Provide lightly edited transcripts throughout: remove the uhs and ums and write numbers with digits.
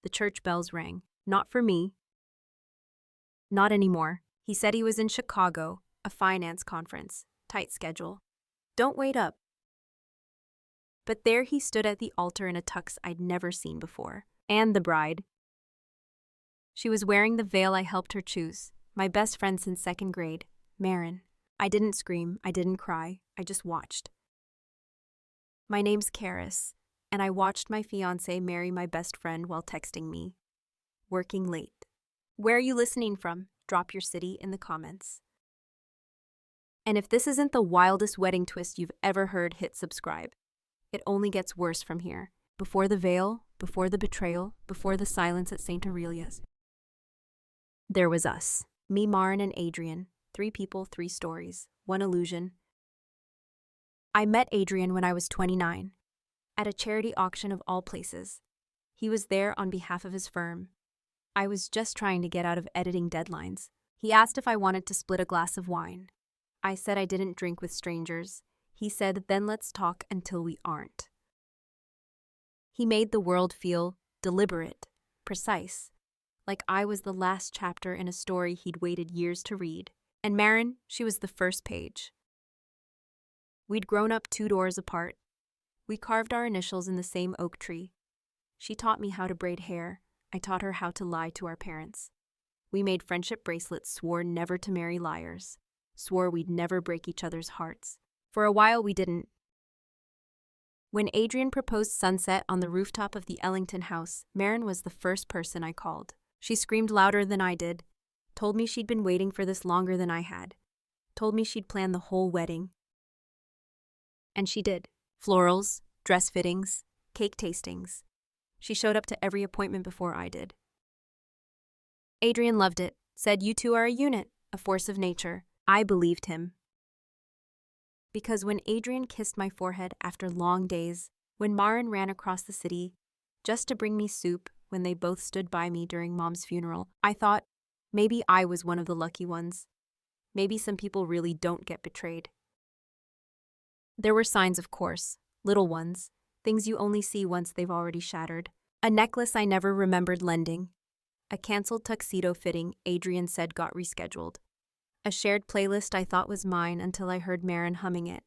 The church bells rang. Not for me. Not anymore. He said he was in Chicago, a finance conference. Tight schedule. Don't wait up. But there he stood at the altar in a tux I'd never seen before. And the bride. She was wearing the veil I helped her choose. My best friend since second grade, Marin. I didn't scream, I didn't cry, I just watched. My name's Karis, and I watched my fiancé marry my best friend while texting me. Working late. Where are you listening from? Drop your city in the comments. And if this isn't the wildest wedding twist you've ever heard, hit subscribe. It only gets worse from here. Before the veil, before the betrayal, before the silence at St. Aurelia's. There was us. Me, Marin, and Adrian. 3 people, 3 stories. 1 illusion. I met Adrian when I was 29. At a charity auction of all places. He was there on behalf of his firm. I was just trying to get out of editing deadlines. He asked if I wanted to split a glass of wine. I said I didn't drink with strangers. He said, then let's talk until we aren't. He made the world feel deliberate, precise, like I was the last chapter in a story he'd waited years to read. And Marin, she was the first page. We'd grown up 2 doors apart. We carved our initials in the same oak tree. She taught me how to braid hair. I taught her how to lie to our parents. We made friendship bracelets, swore never to marry liars. Swore we'd never break each other's hearts. For a while, we didn't. When Adrian proposed sunset on the rooftop of the Ellington house, Marin was the first person I called. She screamed louder than I did, told me she'd been waiting for this longer than I had, told me she'd planned the whole wedding. And she did. Florals, dress fittings, cake tastings. She showed up to every appointment before I did. Adrian loved it, said you two are a unit, a force of nature. I believed him. Because when Adrian kissed my forehead after long days, when Marin ran across the city just to bring me soup when they both stood by me during Mom's funeral, I thought, maybe I was one of the lucky ones. Maybe some people really don't get betrayed. There were signs, of course, little ones, things you only see once they've already shattered. A necklace I never remembered lending. A canceled tuxedo fitting Adrian said got rescheduled. A shared playlist I thought was mine until I heard Marin humming it.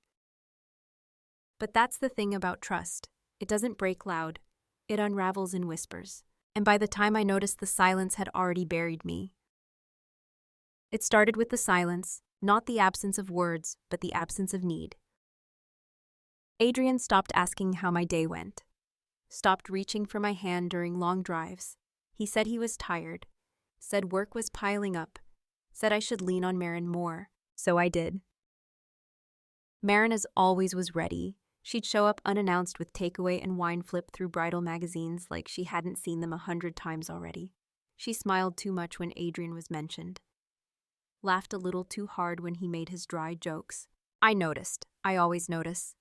But that's the thing about trust. It doesn't break loud. It unravels in whispers. And by the time I noticed, the silence had already buried me. It started with the silence, not the absence of words, but the absence of need. Adrian stopped asking how my day went. Stopped reaching for my hand during long drives. He said he was tired. Said work was piling up. Said I should lean on Marin more. So I did. Marin, as always, was ready. She'd show up unannounced with takeaway and wine flip through bridal magazines like she hadn't seen them 100 times already. She smiled too much when Adrian was mentioned. Laughed a little too hard when he made his dry jokes. I noticed. I always notice.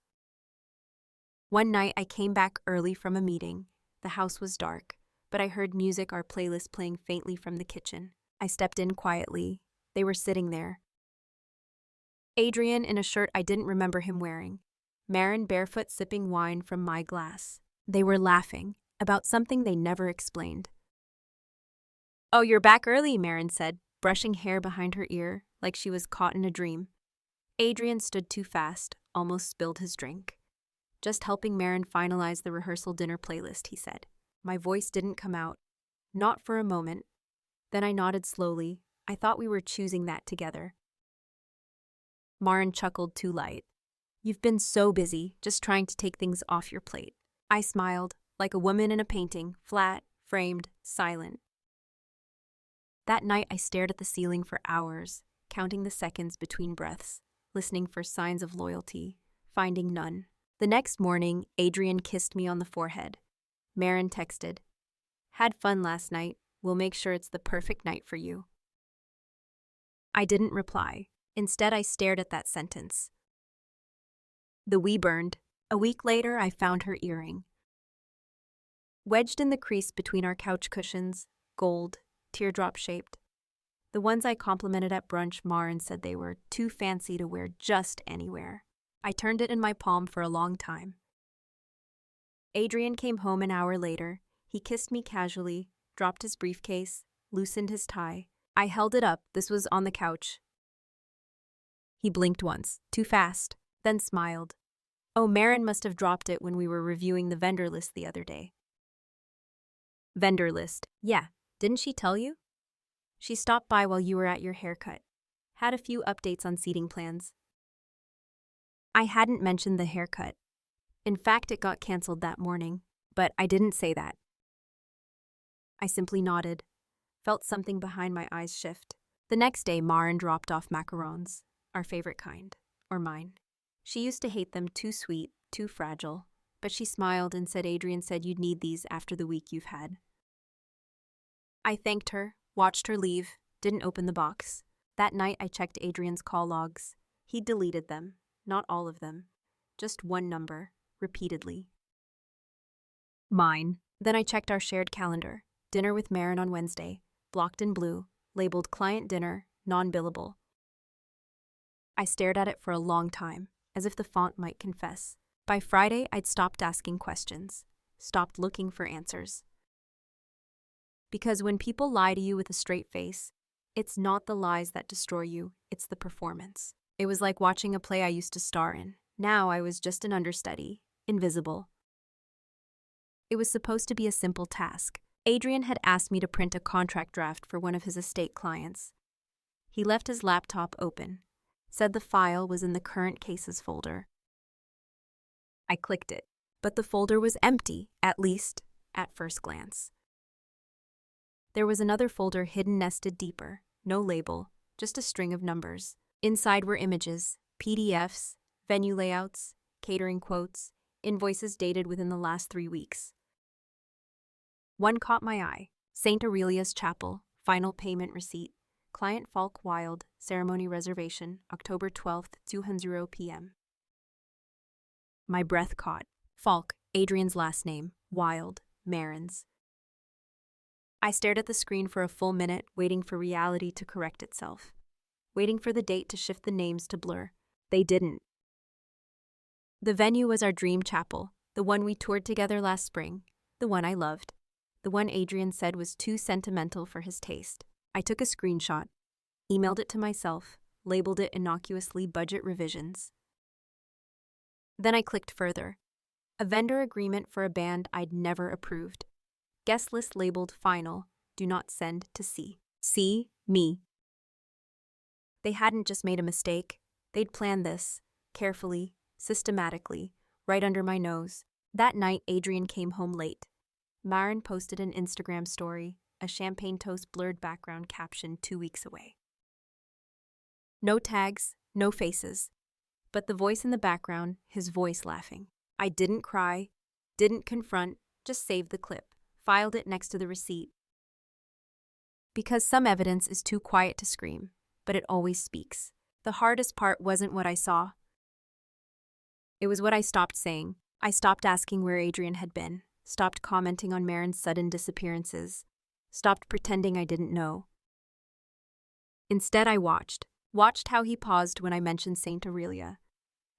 One night I came back early from a meeting. The house was dark, but I heard music, our playlist playing faintly from the kitchen. I stepped in quietly. They were sitting there. Adrian in a shirt I didn't remember him wearing. Marin barefoot sipping wine from my glass. They were laughing about something they never explained. Oh, you're back early, Marin said, brushing hair behind her ear like she was caught in a dream. Adrian stood too fast, almost spilled his drink. Just helping Marin finalize the rehearsal dinner playlist, he said. My voice didn't come out. Not for a moment. Then I nodded slowly. I thought we were choosing that together. Marin chuckled too light. You've been so busy, just trying to take things off your plate. I smiled, like a woman in a painting, flat, framed, silent. That night I stared at the ceiling for hours, counting the seconds between breaths, listening for signs of loyalty, finding none. The next morning, Adrian kissed me on the forehead. Marin texted, "Had fun last night. We'll make sure it's the perfect night for you." I didn't reply. Instead, I stared at that sentence. The wee burned. A week later, I found her earring. Wedged in the crease between our couch cushions, gold, teardrop-shaped. The ones I complimented at brunch, Marin said they were too fancy to wear just anywhere. I turned it in my palm for a long time. Adrian came home an hour later. He kissed me casually, dropped his briefcase, loosened his tie. I held it up. This was on the couch. He blinked once, too fast, then smiled. Oh, Marin must have dropped it when we were reviewing the vendor list the other day. Vendor list. Yeah, didn't she tell you? She stopped by while you were at your haircut. Had a few updates on seating plans. I hadn't mentioned the haircut. In fact, it got canceled that morning, but I didn't say that. I simply nodded, felt something behind my eyes shift. The next day, Marin dropped off macarons, our favorite kind, or mine. She used to hate them, too sweet, too fragile, but she smiled and said Adrian said you'd need these after the week you've had. I thanked her, watched her leave, didn't open the box. That night I checked Adrian's call logs. He'd deleted them, not all of them, just one number, repeatedly. Mine. Then I checked our shared calendar. Dinner with Marin on Wednesday, blocked in blue, labeled client dinner, non-billable. I stared at it for a long time, as if the font might confess. By Friday, I'd stopped asking questions, stopped looking for answers. Because when people lie to you with a straight face, it's not the lies that destroy you, it's the performance. It was like watching a play I used to star in. Now I was just an understudy, invisible. It was supposed to be a simple task. Adrian had asked me to print a contract draft for one of his estate clients. He left his laptop open, said the file was in the current cases folder. I clicked it, but the folder was empty, at least, at first glance. There was another folder hidden nested deeper, no label, just a string of numbers. Inside were images, PDFs, venue layouts, catering quotes, invoices dated within the last 3 weeks. One caught my eye. St. Aurelia's Chapel, final payment receipt. Client Falk Wild, ceremony reservation, October 12th, 2:00 p.m. My breath caught. Falk, Adrian's last name, Wild, Marin's. I stared at the screen for a full minute, waiting for reality to correct itself. Waiting for the date to shift the names to blur. They didn't. The venue was our dream chapel, the one we toured together last spring, the one I loved, the one Adrian said was too sentimental for his taste. I took a screenshot, emailed it to myself, labeled it innocuously budget revisions. Then I clicked further. A vendor agreement for a band I'd never approved. Guest list labeled final, do not send to C. C, me. They hadn't just made a mistake. They'd planned this, carefully, systematically, right under my nose. That night, Adrian came home late. Marin posted an Instagram story, a champagne toast blurred background caption 2 weeks away. No tags, no faces, but the voice in the background, his voice laughing. I didn't cry, didn't confront, just saved the clip, filed it next to the receipt. Because some evidence is too quiet to scream, but it always speaks. The hardest part wasn't what I saw. It was what I stopped saying. I stopped asking where Adrian had been, stopped commenting on Marin's sudden disappearances, stopped pretending I didn't know. Instead, I watched how he paused when I mentioned St. Aurelia,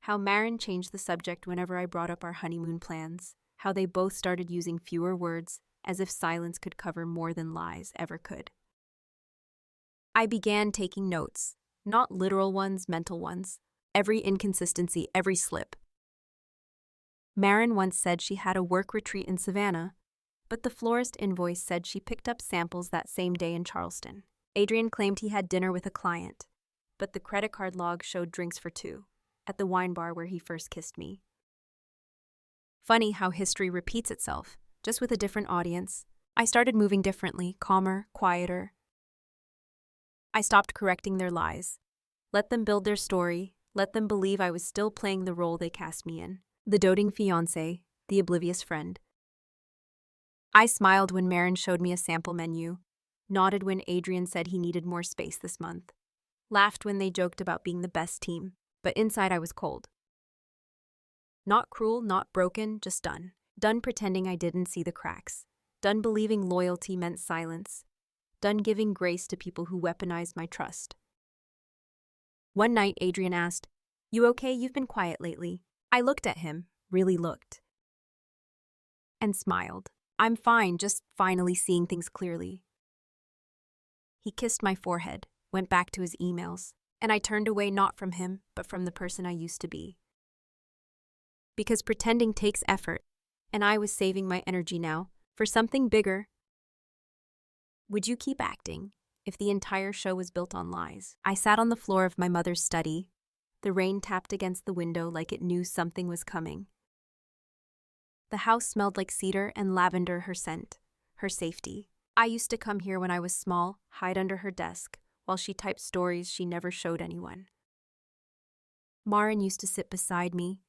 how Marin changed the subject whenever I brought up our honeymoon plans, how they both started using fewer words, as if silence could cover more than lies ever could. I began taking notes, not literal ones, mental ones, every inconsistency, every slip. Marin once said she had a work retreat in Savannah, but the florist invoice said she picked up samples that same day in Charleston. Adrian claimed he had dinner with a client, but the credit card log showed drinks for 2, at the wine bar where he first kissed me. Funny how history repeats itself, just with a different audience. I started moving differently, calmer, quieter. I stopped correcting their lies. Let them build their story, let them believe I was still playing the role they cast me in. The doting fiancé, the oblivious friend. I smiled when Marin showed me a sample menu, nodded when Adrian said he needed more space this month, laughed when they joked about being the best team, but inside I was cold. Not cruel, not broken, just done. Done pretending I didn't see the cracks. Done believing loyalty meant silence. Done giving grace to people who weaponized my trust. One night, Adrian asked, "You okay? You've been quiet lately." I looked at him, really looked, and smiled. I'm fine, just finally seeing things clearly. He kissed my forehead, went back to his emails, and I turned away not from him, but from the person I used to be. Because pretending takes effort, and I was saving my energy now for something bigger. Would you keep acting if the entire show was built on lies? I sat on the floor of my mother's study. The rain tapped against the window like it knew something was coming. The house smelled like cedar and lavender, her scent, her safety. I used to come here when I was small, hide under her desk, while she typed stories she never showed anyone. Maren used to sit beside me,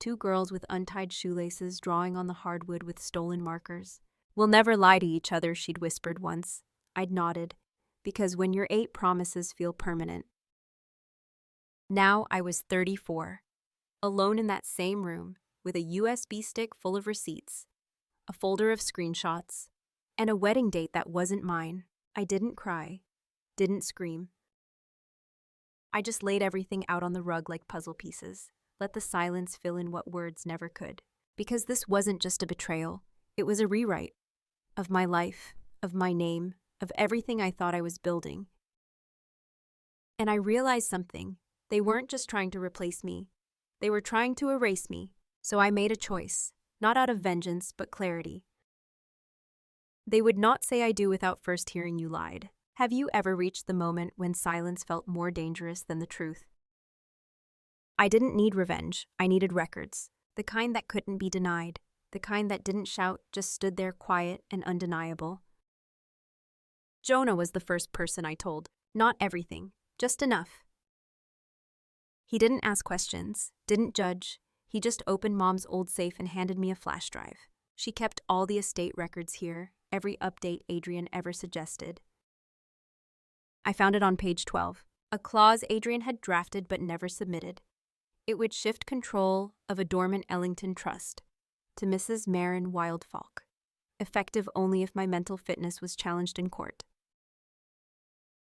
two girls with untied shoelaces drawing on the hardwood with stolen markers. We'll never lie to each other, she'd whispered once. I'd nodded, because when your 8 promises feel permanent. Now I was 34, alone in that same room, with a USB stick full of receipts, a folder of screenshots, and a wedding date that wasn't mine. I didn't cry, didn't scream. I just laid everything out on the rug like puzzle pieces, let the silence fill in what words never could. Because this wasn't just a betrayal, it was a rewrite of my life, of my name, of everything I thought I was building. And I realized something. They weren't just trying to replace me. They were trying to erase me. So I made a choice, not out of vengeance, but clarity. They would not say I do without first hearing you lied. Have you ever reached the moment when silence felt more dangerous than the truth? I didn't need revenge. I needed records. The kind that couldn't be denied. The kind that didn't shout, just stood there quiet and undeniable. Jonah was the first person I told. Not everything, just enough. He didn't ask questions, didn't judge. He just opened Mom's old safe and handed me a flash drive. She kept all the estate records here, every update Adrian ever suggested. I found it on page 12, a clause Adrian had drafted but never submitted. It would shift control of a dormant Ellington trust to Mrs. Maren Wildfalk, effective only if my mental fitness was challenged in court.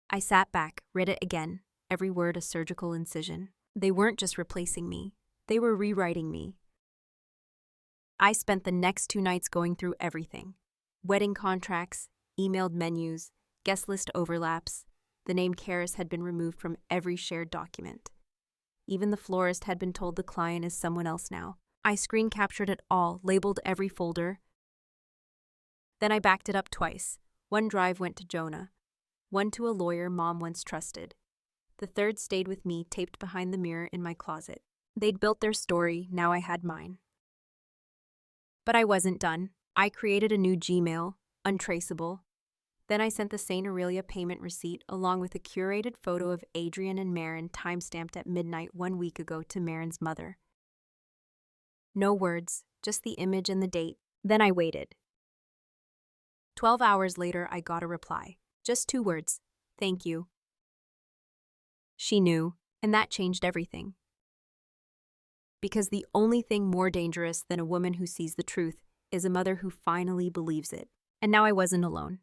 I sat back, read it again, every word a surgical incision. They weren't just replacing me, they were rewriting me. I spent the next 2 nights going through everything. Wedding contracts, emailed menus, guest list overlaps. The name Karis had been removed from every shared document. Even the florist had been told the client is someone else now. I screen captured it all, labeled every folder. Then I backed it up twice. 1 drive went to Jonah, 1 to a lawyer Mom once trusted. The 3rd stayed with me, taped behind the mirror in my closet. They'd built their story, now I had mine. But I wasn't done. I created a new Gmail, untraceable. Then I sent the St. Aurelia payment receipt along with a curated photo of Adrian and Maren time-stamped at midnight 1 week ago to Maren's mother. No words, just the image and the date. Then I waited. 12 hours later, I got a reply. Just 2 words. Thank you. She knew, and that changed everything. Because the only thing more dangerous than a woman who sees the truth is a mother who finally believes it. And now I wasn't alone.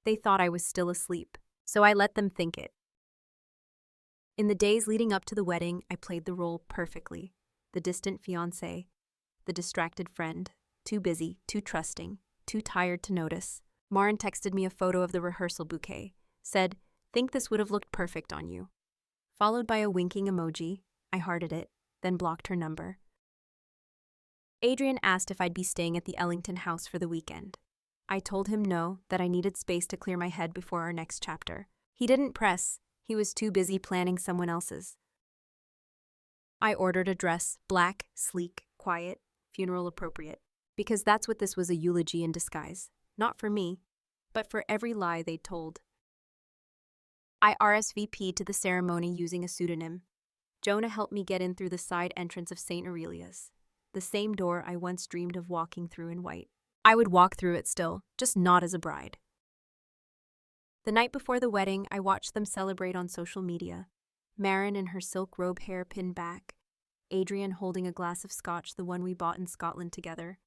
They thought I was still asleep, so I let them think it. In the days leading up to the wedding, I played the role perfectly. The distant fiancé, the distracted friend, too busy, too trusting, too tired to notice. Maren texted me a photo of the rehearsal bouquet, said, "Think this would have looked perfect on you." Followed by a winking emoji. I hearted it, then blocked her number. Adrian asked if I'd be staying at the Ellington house for the weekend. I told him no, that I needed space to clear my head before our next chapter. He didn't press. He was too busy planning someone else's. I ordered a dress, black, sleek, quiet, funeral appropriate, because that's what this was, a eulogy in disguise. Not for me, but for every lie they'd told. I RSVP'd to the ceremony using a pseudonym. Jonah helped me get in through the side entrance of St. Aurelia's, the same door I once dreamed of walking through in white. I would walk through it still, just not as a bride. The night before the wedding, I watched them celebrate on social media. Maren in her silk robe, hair pinned back. Adrian holding a glass of scotch, the one we bought in Scotland together.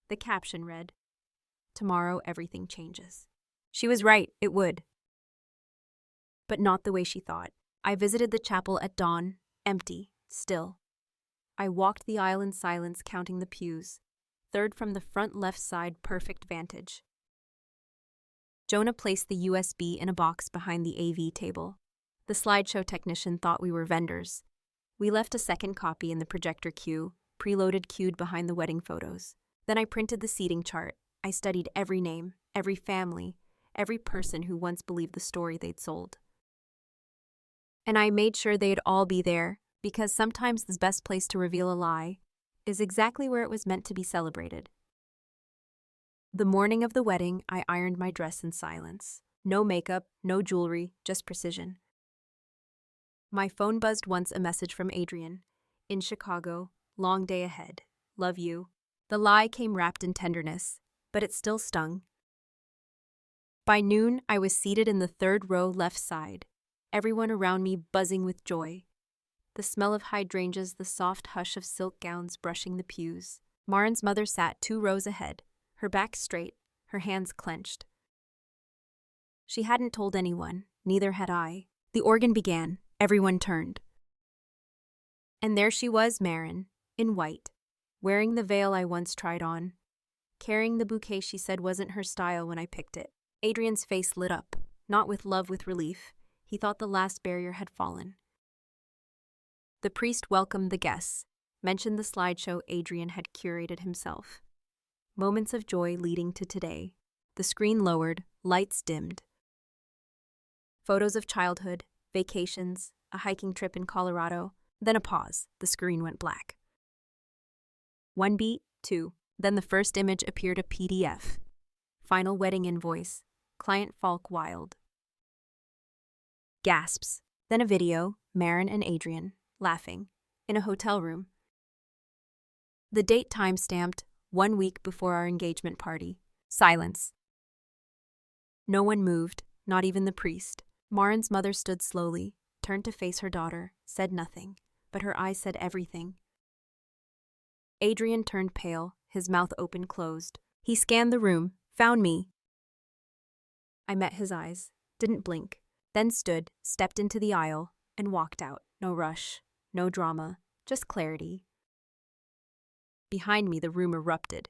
The caption read, "Tomorrow everything changes." She was right, it would. But not the way she thought. I visited the chapel at dawn, empty, still. I walked the aisle in silence, counting the pews. third from the front left side, perfect vantage. Jonah placed the USB in a box behind the AV table. The slideshow technician thought we were vendors. We left a second copy in the projector queue, preloaded queued behind the wedding photos. Then I printed the seating chart. I studied every name, every family, every person who once believed the story they'd sold. And I made sure they'd all be there, because sometimes the best place to reveal a lie is exactly where it was meant to be celebrated. The morning of the wedding, I ironed my dress in silence. No makeup, no jewelry, just precision. My phone buzzed once, a message from Adrian. In Chicago, long day ahead. Love you. The lie came wrapped in tenderness, but it still stung. By noon, I was seated in the third row left side, everyone around me buzzing with joy. The smell of hydrangeas, the soft hush of silk gowns brushing the pews. Marin's mother sat 2 rows ahead, her back straight, her hands clenched. She hadn't told anyone, neither had I. The organ began, everyone turned. And there she was, Marin, in white, wearing the veil I once tried on, carrying the bouquet she said wasn't her style when I picked it. Adrian's face lit up, not with love, with relief. He thought the last barrier had fallen. The priest welcomed the guests, mentioned the slideshow Adrian had curated himself. Moments of joy leading to today. The screen lowered, lights dimmed. Photos of childhood, vacations, a hiking trip in Colorado, then a pause. The screen went black. 1 beat, 2. Then the first image appeared, a PDF. Final wedding invoice. Client Falk Wild. Gasps. Then a video, Marin and Adrian, laughing, in a hotel room. The date time-stamped, 1 week before our engagement party. Silence. No one moved, not even the priest. Marin's mother stood slowly, turned to face her daughter, said nothing, but her eyes said everything. Adrian turned pale, his mouth open-closed. He scanned the room, found me. I met his eyes, didn't blink, then stood, stepped into the aisle, and walked out. No rush, no drama, just clarity. Behind me, the room erupted.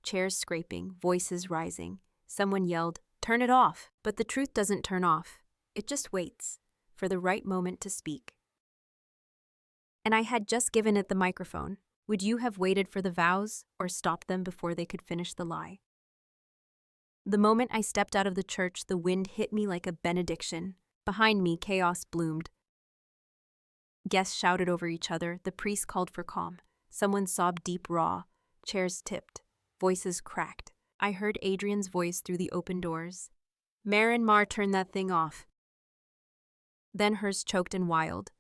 Chairs scraping, voices rising. Someone yelled, "Turn it off!" But the truth doesn't turn off. It just waits for the right moment to speak. And I had just given it the microphone. Would you have waited for the vows or stopped them before they could finish the lie? The moment I stepped out of the church, the wind hit me like a benediction. Behind me, chaos bloomed. Guests shouted over each other. The priest called for calm. Someone sobbed deep, raw. Chairs tipped. Voices cracked. I heard Adrian's voice through the open doors. Marin, Mar, turn that thing off. Then hers choked and wild.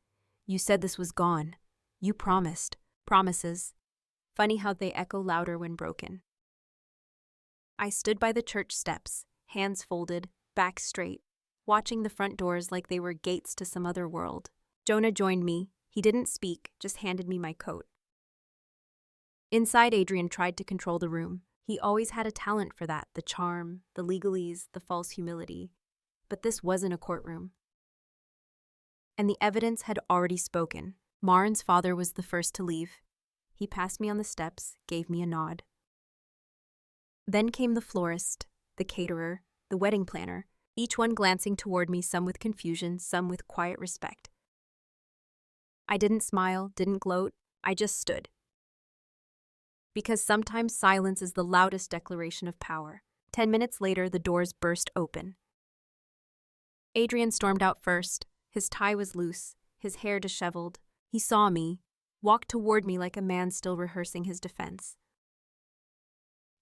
You said this was gone. You promised. Promises. Funny how they echo louder when broken. I stood by the church steps, hands folded, back straight, watching the front doors like they were gates to some other world. Jonah joined me. He didn't speak, just handed me my coat. Inside, Adrian tried to control the room. He always had a talent for that, the charm, the legalese, the false humility. But this wasn't a courtroom. And the evidence had already spoken. Marin's father was the first to leave. He passed me on the steps, gave me a nod. Then came the florist, the caterer, the wedding planner, each one glancing toward me, some with confusion, some with quiet respect. I didn't smile, didn't gloat, I just stood. Because sometimes silence is the loudest declaration of power. 10 minutes later, the doors burst open. Adrian stormed out first. His tie was loose, his hair disheveled. He saw me, walked toward me like a man still rehearsing his defense.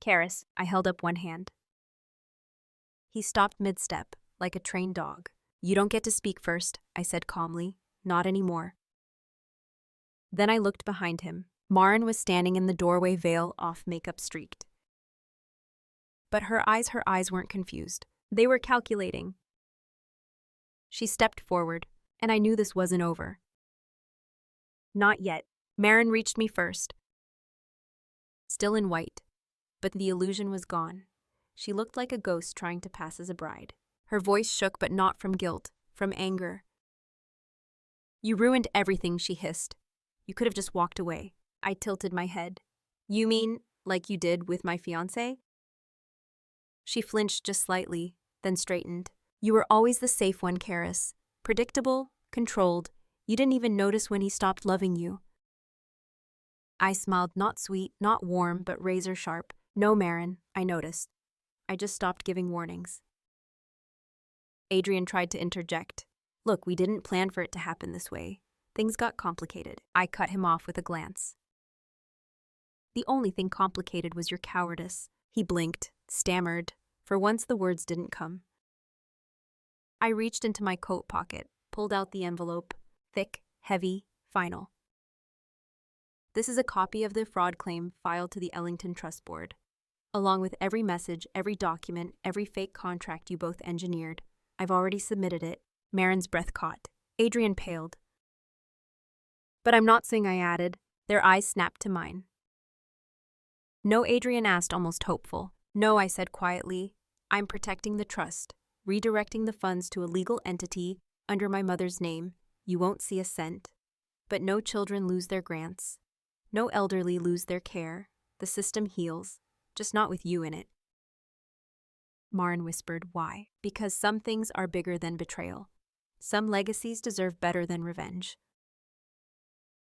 Karis, I held up one hand. He stopped mid-step, like a trained dog. You don't get to speak first, I said calmly. Not anymore. Then I looked behind him. Marin was standing in the doorway, veil off, makeup streaked. But her eyes weren't confused. They were calculating. She stepped forward, and I knew this wasn't over. Not yet. Marin reached me first. Still in white, but the illusion was gone. She looked like a ghost trying to pass as a bride. Her voice shook, but not from guilt, from anger. You ruined everything, she hissed. You could have just walked away. I tilted my head. You mean Like you did with my fiancé? She flinched just slightly, then straightened. You were always the safe one, Karis. Predictable, controlled. You didn't even notice when he stopped loving you. I smiled, not sweet, not warm, but razor sharp. No, Marin, I noticed. I just stopped giving warnings. Adrian tried to interject. Look, we didn't plan for it to happen this way. Things got complicated. I cut him off with a glance. The only thing complicated was your cowardice. He blinked, stammered. For once the words didn't come. I reached into my coat pocket, pulled out the envelope. Thick, heavy, final. This is a copy of the fraud claim filed to the Ellington Trust Board. Along with every message, every document, every fake contract you both engineered. I've already submitted it. Marin's breath caught. Adrian paled. But I'm not saying I added. Their eyes snapped to mine. No, Adrian asked, almost hopeful. No, I said quietly. I'm protecting the trust, redirecting the funds to a legal entity under my mother's name. You won't see a cent. But no children lose their grants. No elderly lose their care. The system heals, just not with you in it. Marin whispered, why? Because some things are bigger than betrayal. Some legacies deserve better than revenge.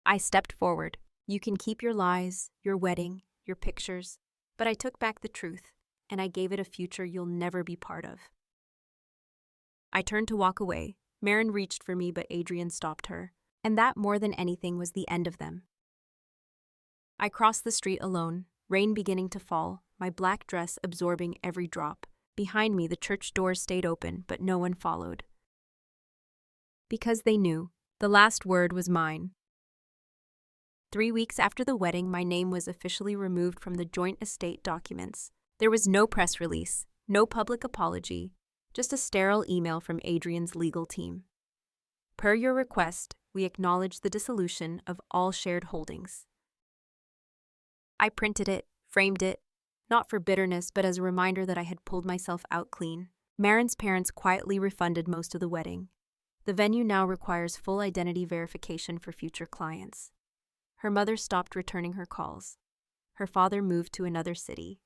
I stepped forward. You can keep your lies, your wedding, your pictures, but I took back the truth, and I gave it a future you'll never be part of. I turned to walk away. Marin reached for me, but Adrian stopped her, and that more than anything was the end of them. I crossed the street alone, rain beginning to fall, my black dress absorbing every drop. Behind me, the church doors stayed open, but no one followed. Because they knew, the last word was mine. 3 weeks after the wedding, my name was officially removed from the joint estate documents. There was no press release, no public apology, just a sterile email from Adrian's legal team. Per your request, we acknowledge the dissolution of all shared holdings. I printed it, framed it, not for bitterness, but as a reminder that I had pulled myself out clean. Marin's parents quietly refunded most of the wedding. The venue now requires full identity verification for future clients. Her mother stopped returning her calls. Her father moved to another city.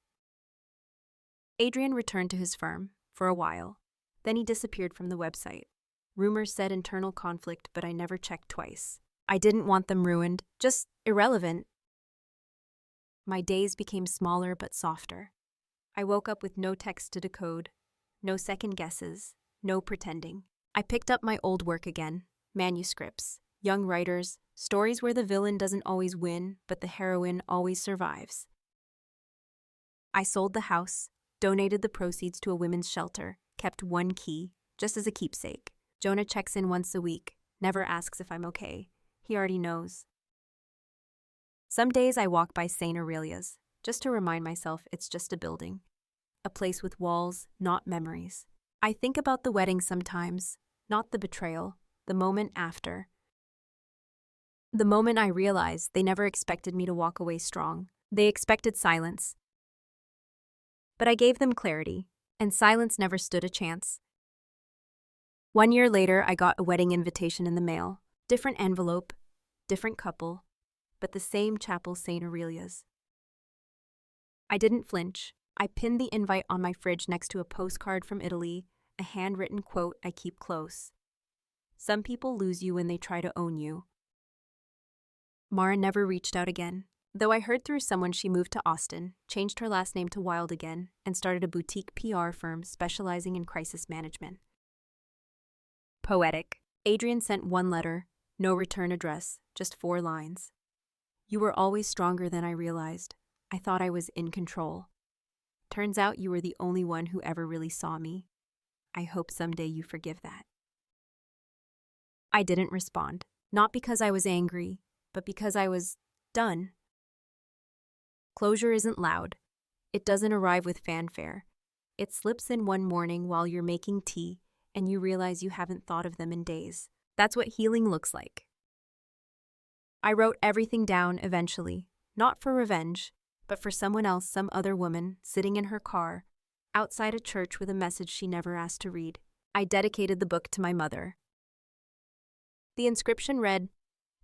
Adrian returned to his firm, for a while. Then he disappeared from the website. Rumors said internal conflict, but I never checked twice. I didn't want them ruined, just irrelevant. My days became smaller but softer. I woke up with no text to decode, no second guesses, no pretending. I picked up my old work again, manuscripts, young writers, stories where the villain doesn't always win, but the heroine always survives. I sold the house, donated the proceeds to a women's shelter, kept one key, just as a keepsake. Jonah checks in once a week, never asks if I'm okay. He already knows. Some days I walk by St. Aurelia's, just to remind myself it's just a building. A place with walls, not memories. I think about the wedding sometimes, not the betrayal, the moment after. The moment I realized they never expected me to walk away strong. They expected silence. But I gave them clarity, and silence never stood a chance. 1 year later, I got a wedding invitation in the mail. Different envelope, different couple, but the same chapel, St. Aurelia's. I didn't flinch. I pinned the invite on my fridge next to a postcard from Italy, a handwritten quote I keep close. Some people lose you when they try to own you. Mara never reached out again, though I heard through someone she moved to Austin, changed her last name to Wild again, and started a boutique PR firm specializing in crisis management. Poetic. Adrian sent one letter, no return address, just 4 lines. You were always stronger than I realized. I thought I was in control. Turns out you were the only one who ever really saw me. I hope someday you forgive that. I didn't respond, not because I was angry, but because I was done. Closure isn't loud. It doesn't arrive with fanfare. It slips in one morning while you're making tea and you realize you haven't thought of them in days. That's what healing looks like. I wrote everything down eventually, not for revenge, but for someone else, some other woman, sitting in her car, outside a church with a message she never asked to read. I dedicated the book to my mother. The inscription read,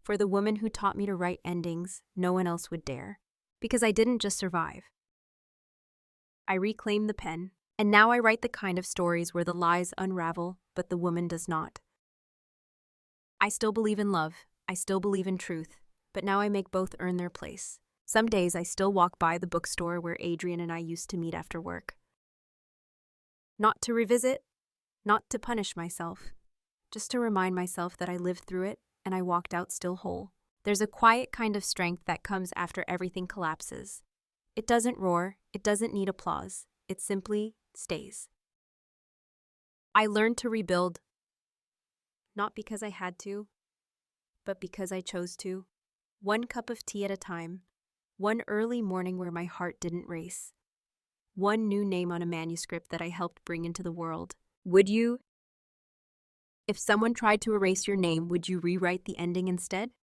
"For the woman who taught me to write endings, no one else would dare." Because I didn't just survive. I reclaimed the pen, and now I write the kind of stories where the lies unravel, but the woman does not. I still believe in love, I still believe in truth, but now I make both earn their place. Some days I still walk by the bookstore where Adrian and I used to meet after work. Not to revisit, not to punish myself, just to remind myself that I lived through it and I walked out still whole. There's a quiet kind of strength that comes after everything collapses. It doesn't roar, it doesn't need applause, it simply stays. I learned to rebuild, not because I had to, but because I chose to. One cup of tea at a time, one early morning where my heart didn't race, one new name on a manuscript that I helped bring into the world. Would you? If someone tried to erase your name, would you rewrite the ending instead?